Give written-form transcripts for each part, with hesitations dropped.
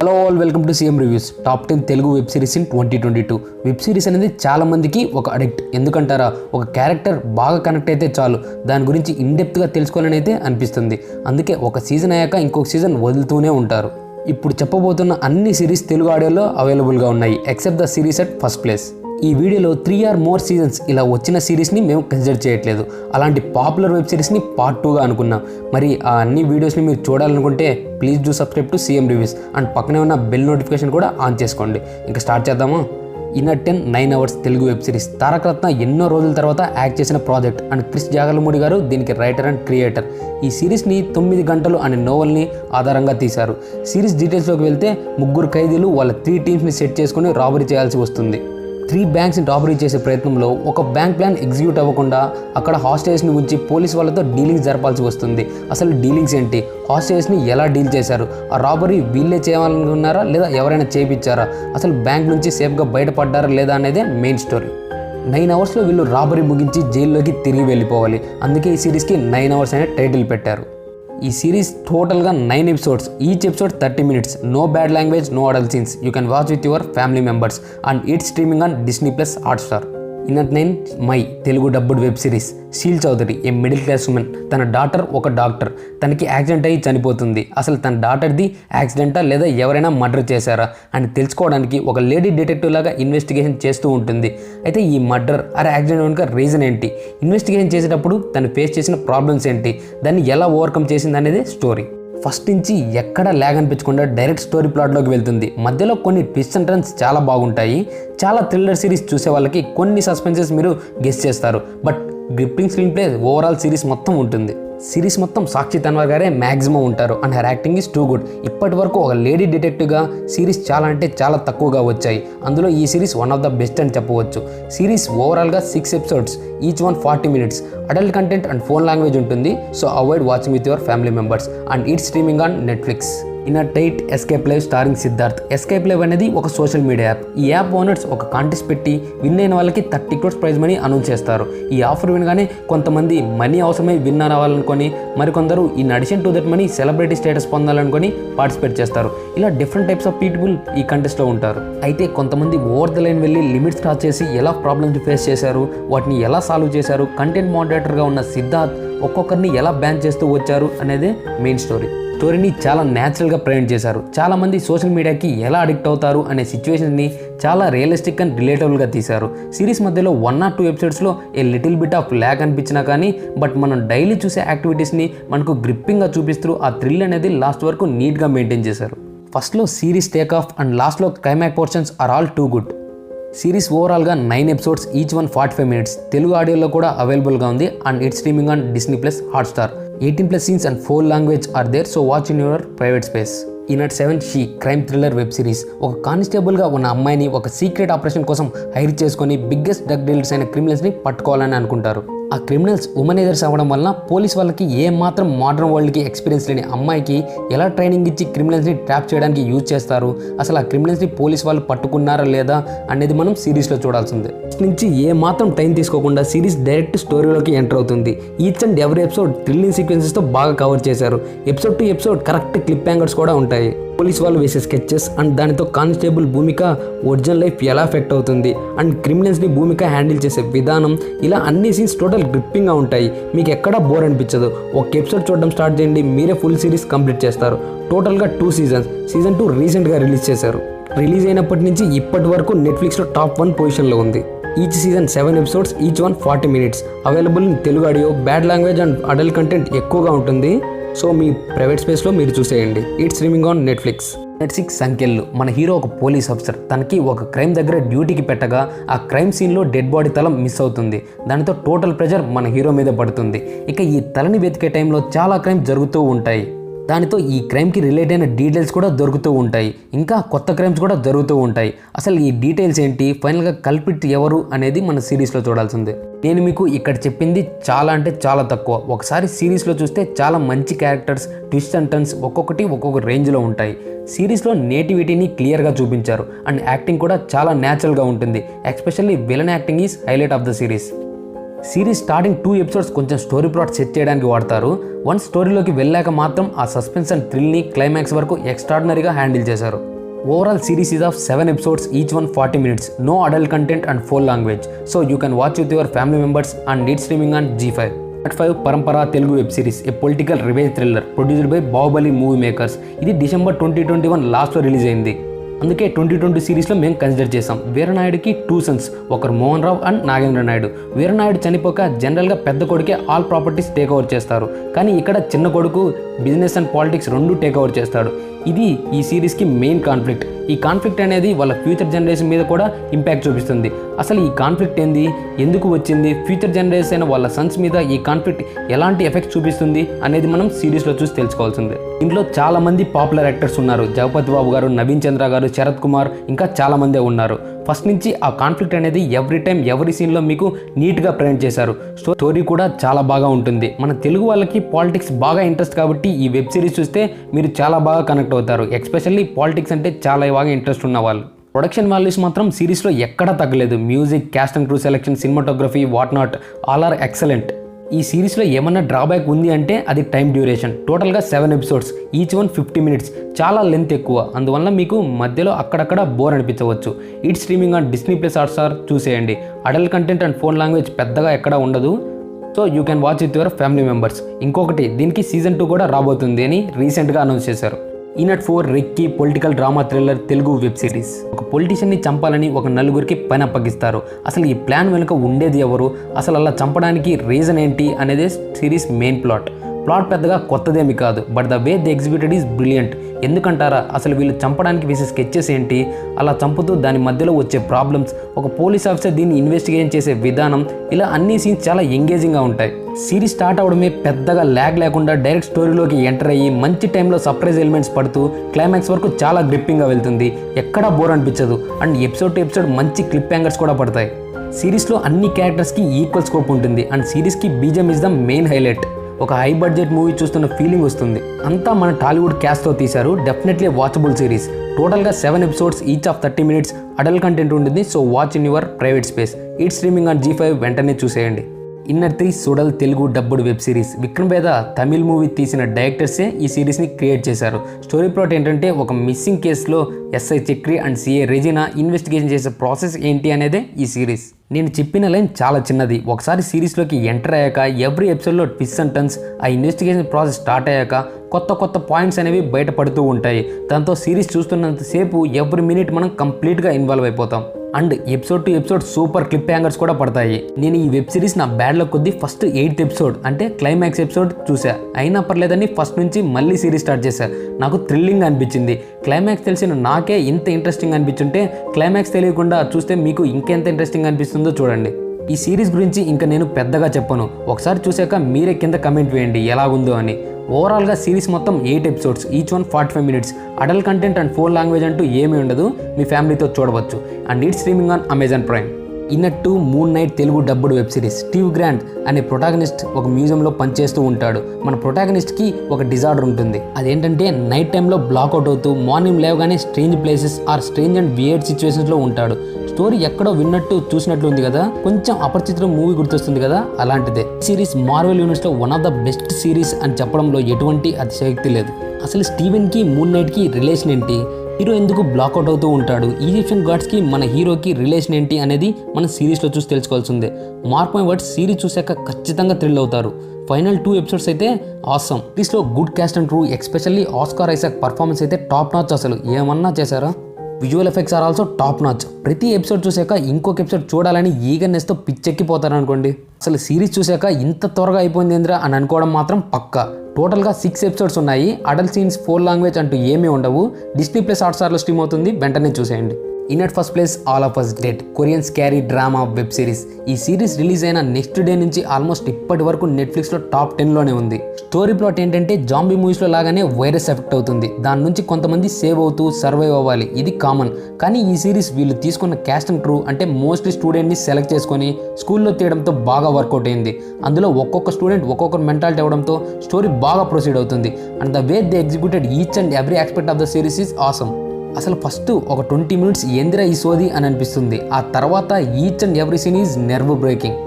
Hello all, welcome to CM reviews. Top 10 Telugu web series in 2022. Web series అనేది చాలా మందికి ఒక అడిక్ట్. ఎందుకంటారా, ఒక క్యారెక్టర్ బాగా కనెక్ట్ అయితే చాలు దాని గురించి ఇన్డెప్త్గా తెలుసుకోవాలని అయితే అనిపిస్తుంది. అందుకే ఒక సీజన్ అయ్యాక ఇంకొక సీజన్ వదులుతూనే ఉంటారు. ఇప్పుడు చెప్పబోతున్న అన్ని సిరీస్ తెలుగు ఆడియోలో అవైలబుల్గా ఉన్నాయి, except the series at first place. ఈ వీడియోలో 3 or more సీజన్స్ ఇలా వచ్చిన సిరీస్ని మేము కన్సిడర్ చేయట్లేదు. అలాంటి పాపులర్ వెబ్ సిరీస్ని పార్ట్ 2గా అనుకున్నాం. మరి ఆ అన్ని వీడియోస్ని మీరు చూడాలనుకుంటే please do subscribe to CM reviews and పక్కనే ఉన్న బెల్ నోటిఫికేషన్ కూడా ఆన్ చేసుకోండి. ఇంకా స్టార్ట్ చేద్దామా? In 10 9 hours Telugu web series. Taraka Ratna ఎన్నో రోజుల తర్వాత యాక్ట్ చేసిన ప్రాజెక్ట్ అండ్ క్రిష్ జాగర్లమూడి గారు దీనికి రైటర్ అండ్ క్రియేటర్. ఈ సిరీస్ని 9 గంటలు అనే నోవెల్ని ఆధారంగా తీశారు. సిరీస్ డీటెయిల్స్లోకి వెళ్తే ముగ్గురు ఖైదీలు వాళ్ళ 3 టీమ్స్ని సెట్ చేసుకుని రాబరీ చేయాల్సి వస్తుంది. 3 బ్యాంక్స్ని రాబరీ చేసే ప్రయత్నంలో ఒక బ్యాంక్ ప్లాన్ ఎగ్జిక్యూట్ అవ్వకుండా అక్కడ హాస్టేజ్ని ఉంచి పోలీస్ వాళ్ళతో డీలింగ్స్ జరపాల్సి వస్తుంది. అసలు డీలింగ్స్ ఏంటి, హాస్టేజ్ని ఎలా డీల్ చేశారు, ఆ రాబరీ వీళ్ళే చేయాలనుకున్నారా లేదా ఎవరైనా చేయించారా, అసలు బ్యాంక్ నుంచి సేఫ్గా బయటపడ్డారా లేదా అనేదే మెయిన్ స్టోరీ. 9 hours వీళ్ళు రాబరీ ముగించి జైల్లోకి తిరిగి వెళ్ళిపోవాలి. అందుకే ఈ సిరీస్కి 9 hours అనే టైటిల్ పెట్టారు. ఈ సిరీస్ టోటల్గా 9 episodes, each episode 30 minutes. No bad language, no adult scenes. You can watch with your family members and it's streaming on Disney+ Hotstar. In 9 my Telugu dubbed web series. Sheel Chaudhary a middle class woman. తన daughter ఒక doctor. తనకి accident అయ్యి చనిపోతుంది. అసలు తన డాటర్ది యాక్సిడెంటా లేదా ఎవరైనా murder చేశారా అని తెలుసుకోవడానికి ఒక లేడీ డిటెక్టివ్ లాగా ఇన్వెస్టిగేషన్ చేస్తూ ఉంటుంది. అయితే ఈ మర్డర్ యాక్సిడెంట్ వెనుక రీజన్ ఏంటి, ఇన్వెస్టిగేషన్ చేసేటప్పుడు తను ఫేస్ చేసిన ప్రాబ్లమ్స్ ఏంటి, దాన్ని ఎలా ఓవర్కమ్ చేసింది అనేది స్టోరీ. ఫస్ట్ నుంచి ఎక్కడ ల్యాగ్ అనిపించకుండా డైరెక్ట్ స్టోరీ ప్లాట్లోకి వెళ్తుంది. మధ్యలో కొన్ని ట్విస్ట్ అండ్ టర్న్స్ చాలా బాగుంటాయి. చాలా థ్రిల్లర్ సిరీస్ చూసే వాళ్ళకి కొన్ని సస్పెన్సెస్ మీరు గెస్ చేస్తారు, but gripping screen play overall series మొత్తం ఉంటుంది. సిరీస్ మొత్తం సాక్షి తన్వార్ గారే మ్యాక్సిమం ఉంటారు and her acting is too good. ఇప్పటి వరకు ఒక లేడీ డిటెక్టివ్గా సిరీస్ చాలా అంటే చాలా తక్కువగా వచ్చాయి. అందులో ఈ series one of the best అని చెప్పవచ్చు. సిరీస్ ఓవరాల్గా 6 episodes, each one 40 minutes. Adult content and foul language ఉంటుంది, so avoid watching with your family members and it's streaming on Netflix. ఇన్ 8 Escape Live starring Siddharth. Escape Live అనేది ఒక social media app. ఈ app owners ఒక contest పెట్టి win అయిన వాళ్ళకి 30 crores prize money announce చేస్తారు. ఈ ఆఫర్ వినగానే కొంతమంది మనీ అవసరమై విన్ అవ్వాలనుకొని, మరికొందరు in addition to that money celebrity status పొందాలనుకొని పార్టిసిపేట్ చేస్తారు. ఇలా డిఫరెంట్ టైప్స్ ఆఫ్ పీపుల్ ఈ కంటెస్ట్లో ఉంటారు. అయితే కొంతమంది ఓవర్ ద లైన్ వెళ్ళి లిమిట్స్ క్రాస్ చేసి ఎలా ప్రాబ్లమ్స్ ఫేస్ చేశారు, వాటిని ఎలా సాల్వ్ చేశారు, కంటెంట్ మోడరేటర్గా ఉన్న సిద్ధార్థ్ ఒక్కొక్కరిని ఎలా బ్యాన్ చేస్తూ వచ్చారు అనేదే మెయిన్ స్టోరీ. స్టోరీని చాలా న్యాచురల్గా ప్రజెంట్ చేశారు. చాలామంది సోషల్ మీడియాకి ఎలా అడిక్ట్ అవుతారు అనే సిచ్యువేషన్ని చాలా రియలిస్టిక్ అండ్ రిలేటబుల్గా తీశారు. సిరీస్ మధ్యలో 1 or 2 episodes a little bit of lag అనిపించినా కానీ, బట్ మనం డైలీ చూసే యాక్టివిటీస్ని మనకు గ్రిప్పింగ్గా చూపిస్తూ ఆ థ్రిల్ అనేది లాస్ట్ వరకు నీట్గా మెయింటైన్ చేశారు. ఫస్ట్లో సిరీస్ టేక్ ఆఫ్ అండ్ లాస్ట్లో climax portions are all too good. Series ఓవరాల్గా 9 episodes, each one 45 minutes. Telugu ఆడియోలో కూడా అవైలబుల్గా ఉంది and it's streaming on Disney+ Hotstar. 18+ scenes and 4 language are there, so watch in your private space. In 7 she crime thriller web series. ఒక కానిస్టేబుల్గా ఉన్న అమ్మాయిని ఒక secret operation కోసం హైర్ చేసుకొని బిగ్గెస్ట్ డ్రగ్ డీలర్స్ అయిన క్రిమినల్స్ని పట్టుకోవాలని అనుకుంటారు. ఆ క్రిమినల్స్ ఉమెన్ ఎదర్స్ అవ్వడం వలన పోలీస్ వాళ్ళకి ఏ మాత్రం మోడర్న్ వరల్డ్కి ఎక్స్పీరియన్స్ లేని అమ్మాయికి ఎలా ట్రైనింగ్ ఇచ్చి క్రిమినల్స్ని ట్రాప్ చేయడానికి యూజ్ చేస్తారు, అసలు ఆ క్రిమినల్స్ని పోలీస్ వాళ్ళు పట్టుకున్నారా లేదా అనేది మనం సిరీస్లో చూడాల్సిందే. నుంచి ఏ మాత్రం టైం తీసుకోకుండా సిరీస్ డైరెక్ట్ స్టోరీలోకి ఎంటర్ అవుతుంది. Each and every episode thrilling సీక్వెన్సెస్తో బాగా కవర్ చేశారు. Episode to episode correct cliffhangers కూడా ఉంటాయి. పోలీస్ వాళ్ళు వేసే స్కెచెస్ అండ్ దానితో కానిస్టేబుల్ భూమిక ఒరిజినల్ లైఫ్ ఎలా ఎఫెక్ట్ అవుతుంది అండ్ క్రిమినల్స్ని భూమిక హ్యాండిల్ చేసే విధానం, ఇలా అన్ని సీన్స్ టోటల్ గ్రిప్పింగ్గా ఉంటాయి. మీకు ఎక్కడా బోర్ అనిపించదు. ఒక ఎపిసోడ్ చూడడం స్టార్ట్ చేయండి, మీరే ఫుల్ సిరీస్ కంప్లీట్ చేస్తారు. టోటల్గా 2 seasons. సీజన్ 2 రీసెంట్గా రిలీజ్ చేశారు. రిలీజ్ అయినప్పటి నుంచి ఇప్పటి వరకు నెట్ఫ్లిక్స్లో టాప్ 1 పొజిషన్లో ఉంది. Each season 7 episodes, each one 40 minutes. Available in Telugu audio. Bad language and adult content ఎక్కువగా ఉంటుంది, సో మీ ప్రైవేట్ స్పేస్లో మీరు చూసేయండి. It's streaming on Netflix. 6 సంఖ్యలు. మన హీరో ఒక పోలీస్ ఆఫీసర్. తనకి ఒక క్రైమ్ దగ్గర డ్యూటీకి పెట్టగా ఆ క్రైమ్ సీన్లో డెడ్ బాడీ తల మిస్ అవుతుంది. దానితో టోటల్ ప్రెషర్ మన హీరో మీద పడుతుంది. ఇక ఈ తలని వెతికే టైంలో చాలా క్రైమ్ జరుగుతూ ఉంటాయి. దానితో ఈ క్రైమ్కి రిలేట్ అయిన డీటెయిల్స్ కూడా దొరుకుతూ ఉంటాయి. ఇంకా కొత్త క్రైమ్స్ కూడా జరుగుతూ ఉంటాయి. అసలు ఈ డీటెయిల్స్ ఏంటి, ఫైనల్గా కల్పిట్ ఎవరు అనేది మన సిరీస్లో చూడాల్సిందే. నేను మీకు ఇక్కడ చెప్పింది చాలా అంటే చాలా తక్కువ. ఒకసారి సిరీస్లో చూస్తే చాలా మంచి క్యారెక్టర్స్, ట్విస్ట్ అండ్ టర్న్స్ ఒక్కొక్కటి ఒక్కొక్క రేంజ్లో ఉంటాయి. సిరీస్లో నేటివిటీని క్లియర్గా చూపించారు అండ్ యాక్టింగ్ కూడా చాలా న్యాచురల్గా ఉంటుంది. Especially villain acting is highlight of the series. Series starting 2 episodes కొంచెం స్టోరీ ప్లాట్ సెట్ చేయడానికి వాడతారు. వన్స్ స్టోరీలోకి వెళ్ళాక మాత్రం ఆ సస్పెన్స్ అండ్ థ్రిల్ని క్లైమాక్స్ వరకు ఎక్స్ట్రాడినరీగా హ్యాండిల్ చేశారు. Overall series is of 7 episodes, each one 40 minutes. No adult content and full language. So you can watch with your family members and need streaming on G5. At 5 Parampara Telugu web series, a political revenge thriller produced by Bahubali movie makers. ఇది December 2021 లాస్ట్లో release అయింది. అందుకే 2020 సిరీస్లో మేము consider చేసాం. వీరనాయుడికి 2 Sons, ఒకరు Mohan Rao and Nagendra Naidu. Veeranaidu చనిపోక జనరల్గా పెద్ద కొడుకే ఆల్ ప్రాపర్టీస్ టేక్ ఓవర్ చేస్తారు, కానీ ఇక్కడ చిన్న కొడుకు బిజినెస్ అండ్ పాలిటిక్స్ రెండు టేక్ ఓవర్ చేస్తాడు. ఇది ఈ సిరీస్కి మెయిన్ కాన్ఫ్లిక్ట్. ఈ కాన్ఫ్లిక్ట్ అనేది వాళ్ళ ఫ్యూచర్ జనరేషన్ మీద కూడా ఇంపాక్ట్ చూపిస్తుంది. అసలు ఈ కాన్ఫ్లిక్ట్ ఏంది, ఎందుకు వచ్చింది, ఫ్యూచర్ జనరేషన్ అయిన వాళ్ళ సన్స్ మీద ఈ కాన్ఫ్లిక్ట్ ఎలాంటి ఎఫెక్ట్ చూపిస్తుంది అనేది మనం సిరీస్లో చూసి తెలుసుకోవాల్సిందే. ఇంట్లో చాలా మంది పాపులర్ యాక్టర్స్ ఉన్నారు. జగపతి బాబు గారు, నవీన్ చంద్ర గారు, శరత్ కుమార్, ఇంకా చాలా మందే ఉన్నారు. ఫస్ట్ నుంచి ఆ కాన్ఫ్లిక్ట్ అనేది ఎవ్రీ టైం ఎవ్రీ సీన్లో మీకు నీట్గా ప్రజెంట్ చేశారు. స్టోరీ కూడా చాలా బాగా ఉంటుంది. మన తెలుగు వాళ్ళకి పాలిటిక్స్ బాగా ఇంట్రెస్ట్ కాబట్టి ఈ వెబ్ సిరీస్ చూస్తే మీరు చాలా బాగా కనెక్ట్ అవుతారు. ఎస్పెషల్లీ పాలిటిక్స్ అంటే చాలా బాగా ఇంట్రెస్ట్ ఉన్న వాళ్ళు. ప్రొడక్షన్ వాల్యూస్ మాత్రం సిరీస్లో ఎక్కడా తగ్గలేదు. Music, cast and crew selection, cinematography, what not all are excellent. ఈ సిరీస్లో ఏమన్నా డ్రాబ్యాక్ ఉంది అంటే అది టైం డ్యూరేషన్. టోటల్గా 7 ఎపిసోడ్స్, ఈచ్ వన్ 50 minutes. చాలా లెంత్ ఎక్కువ, అందువల్ల మీకు మధ్యలో అక్కడక్కడ బోర్ అనిపించవచ్చు. It streaming on Disney+ Hotstar చూసేయండి. Adult content and foul language పెద్దగా ఎక్కడా ఉండదు. So you can watch with your family members. ఇంకొకటి, దీనికి సీజన్ 2 కూడా రాబోతుంది అని రీసెంట్గా అనౌన్స్ చేశారు. ఈనట్ 4 recce political drama thriller Telugu web series. ఒక పొలిటీషియన్ని చంపాలని ఒక నలుగురికి పని అప్పగిస్తారు. అసలు ఈ ప్లాన్ వెనుక ఉండేది ఎవరు, అసలు అలా చంపడానికి రీజన్ ఏంటి అనేది సిరీస్ మెయిన్ ప్లాట్ పెద్దగా కొత్తదేమి కాదు, but the way the executed is brilliant. ఎందుకంటారా, అసలు వీళ్ళు చంపడానికి వేసే స్కెచెస్ ఏంటి, అలా చంపుతూ దాని మధ్యలో వచ్చే ప్రాబ్లమ్స్, ఒక పోలీస్ ఆఫీసర్ దీన్ని ఇన్వెస్టిగేషన్ చేసే విధానం, ఇలా అన్ని సీన్స్ చాలా ఎంగేజింగ్గా ఉంటాయి. సిరీస్ స్టార్ట్ అవడమే పెద్దగా ల్యాగ్ లేకుండా డైరెక్ట్ స్టోరీలోకి ఎంటర్ అయ్యి మంచి టైంలో సర్ప్రైజ్ ఎలిమెంట్స్ పడుతూ క్లైమాక్స్ వరకు చాలా గ్రిప్పింగ్గా వెళ్తుంది. ఎక్కడా బోర్ అనిపించదు. అండ్ ఎపిసోడ్ టు ఎపిసోడ్ మంచి క్లిప్ హ్యాంగర్స్ కూడా పడతాయి. సిరీస్లో అన్ని క్యారెక్టర్స్కి ఈక్వల్ స్కోప్ ఉంటుంది. అండ్ సిరీస్కి BGM is the main highlight. ఒక హై బడ్జెట్ మూవీ చూస్తున్న ఫీలింగ్ వస్తుంది. అంతా మన టాలీవుడ్ క్యాస్ట్తో తీశారు. Definitely watchable series. టోటల్గా 7 ఎపిసోడ్స్, each of 30 minutes. Adult content ఉంటుంది. So watch in your private space. It streaming on G5 వెంటనే చూసేయండి. ఇన్నర్ 3 Suzhal Telugu dubbed web series. Vikram వేద తమిళ్ మూవీ తీసిన డైరెక్టర్సే ఈ సిరీస్ని క్రియేట్ చేశారు. స్టోరీ ప్లాట్ ఏంటంటే, ఒక మిస్సింగ్ కేసులో SI Chakri and CA Regina investigation చేసే ప్రాసెస్ ఏంటి అనేదే ఈ సిరీస్. నేను చెప్పిన లైన్ చాలా చిన్నది. ఒకసారి సిరీస్లోకి ఎంటర్ అయ్యాక ఎవ్రీ ఎపిసోడ్లో ట్విస్ట్ అండ్ టర్న్స్, ఆ ఇన్వెస్టిగేషన్ ప్రాసెస్ స్టార్ట్ అయ్యాక కొత్త పాయింట్స్ అనేవి బయటపడుతూ ఉంటాయి. దాంతో సిరీస్ చూస్తున్నంతసేపు ఎవ్రీ మినిట్ మనం కంప్లీట్గా ఇన్వాల్వ్ అయిపోతాం. And episode to episode super clip hangers కూడా పడతాయి. నేను ఈ వెబ్ సిరీస్ నా బ్యాడ్లో కొద్దీ ఫస్ట్ 8th ఎపిసోడ్ అంటే క్లైమాక్స్ ఎపిసోడ్ చూసా. అయినా పర్లేదని ఫస్ట్ నుంచి మళ్ళీ సిరీస్ స్టార్ట్ చేశా. నాకు థ్రిల్లింగ్ అనిపించింది. క్లైమాక్స్ తెలిసిన నాకే ఇంత ఇంట్రెస్టింగ్ అనిపించుంటే క్లైమాక్స్ తెలియకుండా చూస్తే మీకు ఇంకెంత ఇంట్రెస్టింగ్ అనిపిస్తుందో చూడండి. ఈ సిరీస్ గురించి ఇంకా నేను పెద్దగా చెప్పను. ఒకసారి చూశాక మీరే కింద కమెంట్ వేయండి ఎలాగుందో అని. ఓవరాల్గా సిరీస్ మొత్తం 8 ఎపిసోడ్స్, each one 45 minutes. Adult content and foul language అంటూ ఏమీ ఉండదు. మీ ఫ్యామిలీతో చూడవచ్చు. And it streaming on Amazon Prime. ఇన్నట్టు Moon Knight Telugu dubbed web series. Steve Grant అనే ప్రొటాగనిస్ట్ ఒక మ్యూజియంలో పనిచేస్తూ ఉంటాడు. మన ప్రొటాగనిస్ట్కి ఒక డిజార్డర్ ఉంటుంది. అదేంటంటే నైట్ టైంలో బ్లాక్అవుట్ అవుతూ మార్నింగ్ లేవగానే strange places or strange and weird సిచ్యువేషన్స్లో ఉంటాడు. స్టోరీ ఎక్కడో విన్నట్టు చూసినట్లు ఉంది కదా, కొంచెం అపరిచిత్రం మూవీ గుర్తొస్తుంది కదా, అలాంటిదే. సిరీస్ మార్వెల్ యూనివర్స్లో one of the best series అని చెప్పడంలో ఎటువంటి అతిశయోక్తి లేదు. అసలు స్టీవెన్కి మూన్ నైట్కి రిలేషన్ ఏంటి, హీరో ఎందుకు బ్లాక్అవుట్ అవుతూ ఉంటాడు, ఈజిప్షియన్ గాడ్స్కి మన హీరోకి రిలేషన్ ఏంటి అనేది మనం సిరీస్లో చూసి తెలుసుకోవాల్సిందే. మార్క్ మై వర్డ్స్, సిరీస్ చూశాక ఖచ్చితంగా థ్రిల్ అవుతారు. ఫైనల్ 2 ఎపిసోడ్స్ అయితే ఆసమ్. సిరీస్లో good cast and crew, especially Oscar Isaac performance అయితే టాప్ నాచ్. అసలు ఏమన్నా చేశారా. Visual effects are also top notch. ప్రతి ఎపిసోడ్ చూశాక ఇంకొక ఎపిసోడ్ చూడాలని ఈగర్నెస్తో పిచ్చెక్కిపోతారు అనుకోండి. అసలు సిరీస్ చూశాక ఇంత త్వరగా అయిపోయింది ఏంద్రా అని అనుకోవడం మాత్రం పక్కా. టోటల్గా 6 ఎపిసోడ్స్ ఉన్నాయి. అడల్ట్ సీన్స్, ఫోన్ లాంగ్వేజ్ అంటూ ఏమీ ఉండవు. Disney+ Hotstarలో స్ట్రీమ్ అవుతుంది. వెంటనే చూసేయండి. In at first place all of us dead Korean scary drama web series. ఈ సిరీస్ రిలీజ్ అయిన నెక్స్ట్ డే నుంచి ఆల్మోస్ట్ ఇప్పటి వరకు నెట్ఫ్లిక్స్లో టాప్ 10లోనే ఉంది. స్టోరీ ప్లాట్ ఏంటంటే, జాంబీ మూవీస్లో లాగానే వైరస్ ఎఫెక్ట్ అవుతుంది. దాని నుంచి కొంతమంది సేవ్ అవుతూ సర్వైవ్ అవ్వాలి, ఇది కామన్. కానీ ఈ సిరీస్ వీళ్ళు తీసుకున్న క్యాస్ట్ అండ్ క్రూ అంటే మోస్ట్లీ స్టూడెంట్ని సెలెక్ట్ చేసుకొని స్కూల్లో తీయడంతో బాగా వర్కౌట్ అయింది. అందులో ఒక్కొక్క స్టూడెంట్ ఒక్కొక్కరు మెంటాలిటీ అవడంతో స్టోరీ బాగా ప్రొసీడ్ అవుతుంది. And the way they executed each and every aspect of the series is awesome. అసలు ఫస్ట్ ఒక 20 minutes ఏందిరా ఈ సోది అని అనిపిస్తుంది. ఆ తర్వాత each and every scene is nerve breaking.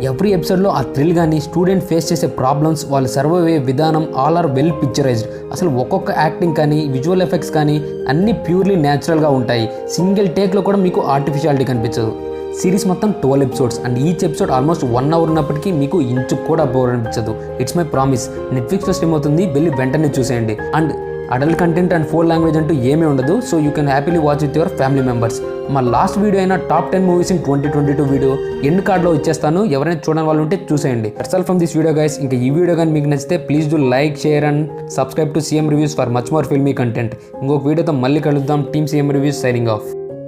Every ఎపిసోడ్లో ఆ థ్రిల్ కానీ స్టూడెంట్ ఫేస్ చేసే ప్రాబ్లమ్స్ వాళ్ళు సర్వైవ్ అయ్యే విధానం ఆల్ ఆర్ వెల్ పిక్చరైజ్డ్. అసలు ఒక్కొక్క యాక్టింగ్ కానీ విజువల్ ఎఫెక్ట్స్ కానీ అన్నీ ప్యూర్లీ న్యాచురల్గా ఉంటాయి. సింగిల్ టేక్లో కూడా మీకు ఆర్టిఫిషియాలిటీ కనిపించదు. సిరీస్ మొత్తం 12 episodes and each episode almost 1 hour ఉన్నప్పటికీ మీకు ఇంచు కూడా బోర్ అనిపించదు. It's my promise. నెట్ఫ్లిక్స్లో స్ట్రీమ్ అవుతుంది, వెళ్ళి వెంటనే చూసేయండి. And adult content and 4 language అంటూ ఏమీ ఉండదు. So you can happily watch with your family members. మా లాస్ట్ వీడియో అయినా top 10 movies in 2022 video end కార్డ్లో ఇచ్చేస్తాను. ఎవరైనా చూడని వాళ్ళు ఉంటే చూసేయండి. That's all from this video guys. ఇంకా ఈ వీడియో కానీ మీకు నచ్చితే please do like, share and subscribe to CM reviews for much more filmy content. ఇంకొక వీడియోతో మళ్ళీ కలుద్దాం. Team CM reviews signing off.